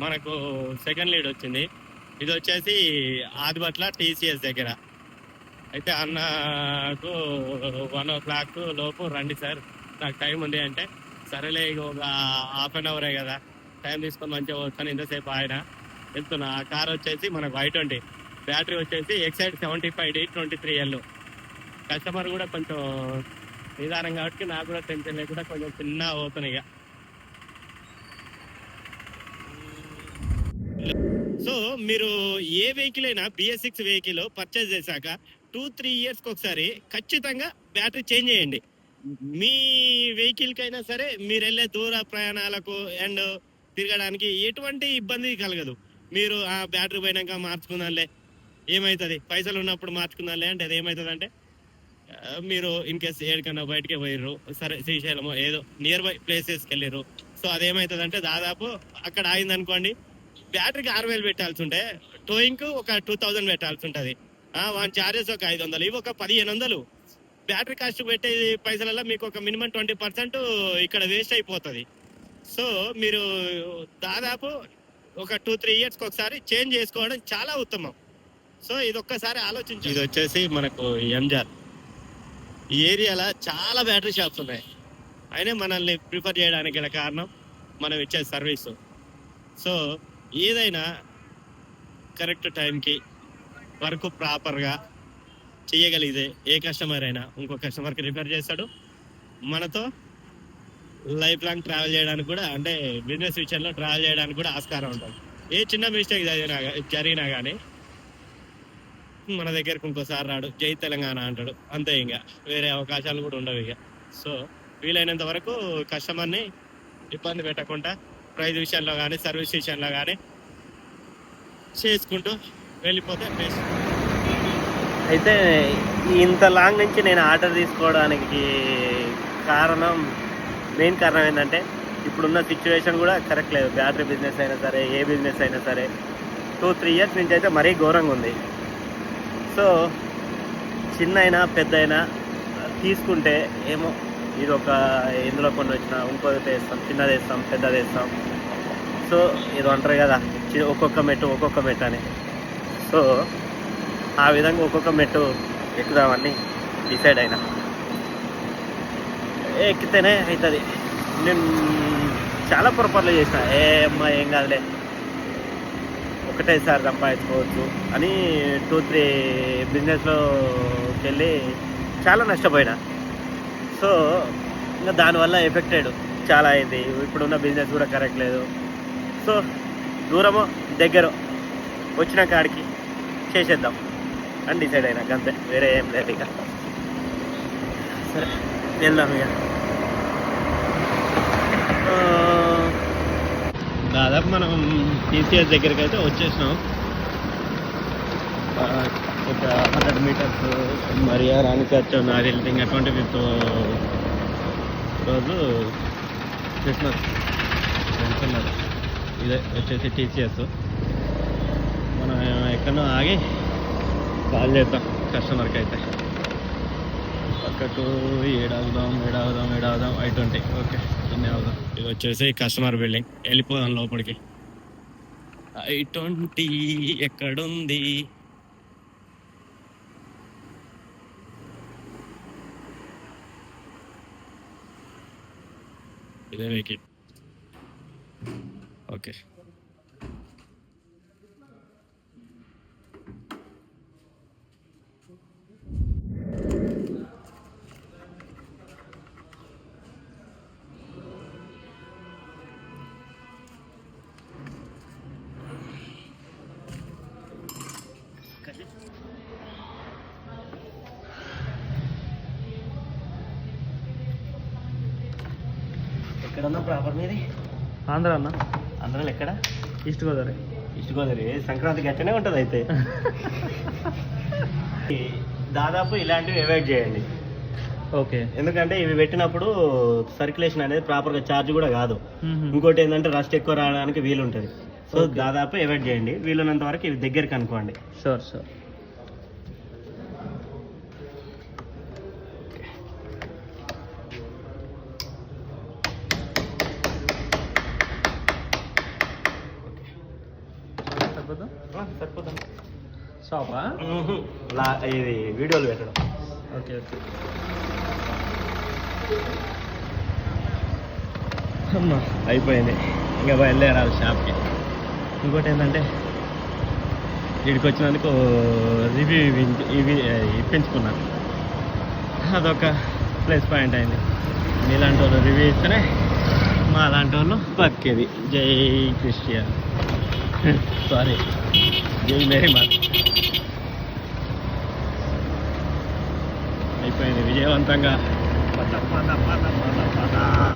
మనకు second lead వచ్చింది. ఇది వచ్చేసి ఆదిబట్ల టీసీఎస్ దగ్గర. అయితే అన్నకు 1 o'clock లోపు రండి సార్, నాకు టైం ఉంది అంటే, సరేలే ఇక ఒక హాఫ్ అన్ అవరే కదా, టైం తీసుకొని మంచిగా వస్తాను. ఇంతసేపు ఆయన వెళ్తున్నా. ఆ కార్ వచ్చేసి మనకు Y20, బ్యాటరీ వచ్చేసి ఎక్సైడ్ 75D23L. కస్టమర్ కూడా కొంచెం నిదానం కాబట్టి నాకు కూడా టెన్షన్ లేకుండా కొంచెం చిన్న అవుతున్నాయి ఇక. సో మీరు ఏ వెహికల్ అయినా BS6 వెహికల్ పర్చేజ్ చేశాక 2-3 years ఒకసారి ఖచ్చితంగా బ్యాటరీ చేంజ్ చేయండి. మీ వెహికల్ కైనా సరే, మీరు వెళ్ళే దూర ప్రయాణాలకు అండ్ తిరగడానికి ఎటువంటి ఇబ్బంది కలగదు. మీరు ఆ బ్యాటరీ పోయినాక మార్చుకుందాంలే, ఏమవుతుంది, పైసలు ఉన్నప్పుడు మార్చుకుందాంలే అంటే, అది ఏమవుతుంది అంటే, మీరు ఇన్ కేస్ ఏడికన్నా బయటకే పోయిర్రు, సరే శ్రీశైలమో ఏదో నియర్ బై ప్లేసెస్కి వెళ్ళిర్రు. సో అదేమవుతుంది అంటే, దాదాపు అక్కడ ఆగింది అనుకోండి, బ్యాటరీకి 6,000 పెట్టాల్సి ఉంటే టోయింగ్కు ఒక 2,000 పెట్టాల్సి ఉంటుంది. వాని ఛార్జెస్ ఒక 500, ఇవి ఒక 1,500. బ్యాటరీ కాస్ట్ పెట్టే పైసలలో మీకు ఒక మినిమం 20% ఇక్కడ వేస్ట్ అయిపోతుంది. సో మీరు దాదాపు ఒక 2-3 yearsకి ఒకసారి చేంజ్ చేసుకోవడం చాలా ఉత్తమం. సో ఇది ఒక్కసారి ఆలోచించి. ఇది వచ్చేసి మనకు ఎంజార్. ఈ ఏరియాలో చాలా బ్యాటరీ షాప్స్ ఉన్నాయి. అయినా మనల్ని ప్రిఫర్ చేయడానికి గల కారణం మనం ఇచ్చే సర్వీసు. సో ఏదైనా కరెక్ట్ టైంకి వర్క్ ప్రాపర్గా చేయగలిగితే ఏ కస్టమర్ అయినా ఇంకో కస్టమర్కి రిఫర్ చేస్తాడు. మనతో లైఫ్ లాంగ్ ట్రావెల్ చేయడానికి కూడా, అంటే బిజినెస్ విషయంలో ట్రావెల్ చేయడానికి కూడా ఆస్కారం ఉంటుంది. ఏ చిన్న మిస్టేక్ జరిగినా కానీ మన దగ్గరకు ఇంకోసారి రాడు, జై తెలంగాణ అంటాడు, అంతే. ఇంకా వేరే అవకాశాలు కూడా ఉండవు ఇక. సో వీలైనంత వరకు కస్టమర్ని ఇబ్బంది పెట్టకుండా ప్రైస్ విషయంలో కానీ సర్వీస్ విషయంలో కానీ చేసుకుంటూ వెళ్ళిపోతే బెస్ట్. అయితే ఇంత లాంగ్ నుంచి నేను ఆర్డర్ తీసుకోవడానికి మెయిన్ కారణం ఏంటంటే, ఇప్పుడున్న సిచ్యువేషన్ కూడా కరెక్ట్ లేదు. బ్యాటరీ బిజినెస్ అయినా సరే, ఏ బిజినెస్ అయినా సరే 2-3 years నుంచి అయితే మరీ ఘోరంగా ఉంది. సో చిన్న అయినా పెద్ద అయినా తీసుకుంటే ఏమో, ఇది ఒక ఇందులో కొన్ని వచ్చినా ఇంకోటి వేస్తాం, చిన్నది వేస్తాం, పెద్దది వేస్తాం. సో ఇది అంటారు కదా, ఒక్కొక్క మెట్టు అని. సో ఆ విధంగా ఒక్కొక్క మెట్టు ఎక్కుదామని డిసైడ్ అయినా. ఎక్కితేనే అవుతుంది. నేను చాలా పొరపాట్లు చేసిన, ఏం కాదులే, ఒకటేసారి సంపాదించుకోవచ్చు అని 2-3 బిజినెస్లోకి వెళ్ళి చాలా నష్టపోయినా. సో ఇంకా దానివల్ల ఎఫెక్టెడ్ చాలా అయింది. ఇప్పుడున్న బిజినెస్ కూడా కరెక్ట్ లేదు. సో దూరమో దగ్గర వచ్చిన కాడికి చేసేద్దాం అని డిసైడ్ అయినా, అంతే, వేరే ఏం లేదు ఇక. సరే వెళ్దాం ఇక. దాదాపు మనం టీసీఎస్ దగ్గరికి అయితే వచ్చేసినాం. ఒక 100 meters మరి రాణికచ్చో నారిల్ ఇంకా 25th రోజు క్రిస్మస్ వెళ్తున్నారు. ఇదే వచ్చేసి టీసీఎస్. మనం ఎక్కడో ఆగి కాల్ చేద్దాం కస్టమర్కి. అయితే పక్కకు ఏడాగుదాం I20. ఓకే, ఇన్ని అవుదాం. ఇది వచ్చేసి కస్టమర్ బిల్డింగ్. వెళ్ళిపోదాం లోపలికి. I20 ఎక్కడుంది? ఇదే వెహికల్. ఓకే, ఎక్కడన్నా ప్రాపర్ మీది? ఆంధ్ర అన్న. ఆంధ్రాలో ఎక్కడ? ఈస్ట్ గోదావరి. ఈస్ట్ గోదావరి. సంక్రాంతికి అట్టనే ఉంటుంది అయితే. దాదాపు ఇలాంటివి అవాయిడ్ చేయండి. ఓకే, ఎందుకంటే ఇవి పెట్టినప్పుడు సర్క్యులేషన్ అనేది ప్రాపర్గా ఛార్జ్ కూడా కాదు. ఇంకోటి ఏంటంటే రస్ట్ ఎక్కువ రావడానికి వీలు ఉంటుంది. సో దాదాపు అవాయిడ్ చేయండి. వీలున్నంత వరకు ఇవి దగ్గరికి అనుకోండి. షూర్. సరిపోద్దా? సరిపోతాం. షాపా? ఇది వీడియోలు పెట్టడం. Okay okay. అమ్మా అయిపోయింది, ఇంకా బయలుదేరాలి షాప్కి. ఇంకోటి ఏంటంటే వీడికి వచ్చినందుకు రివ్యూ ఇప్పించుకున్నాను, అదొక ప్లస్ పాయింట్ అయింది. మీలాంటి వాళ్ళు రివ్యూ ఇస్తేనే మా లాంటి వాళ్ళు బతికేది. జై క్రిస్టియన్, సారీ, జై మేరీ మాత. అయిపోయింది విజయవంతంగా.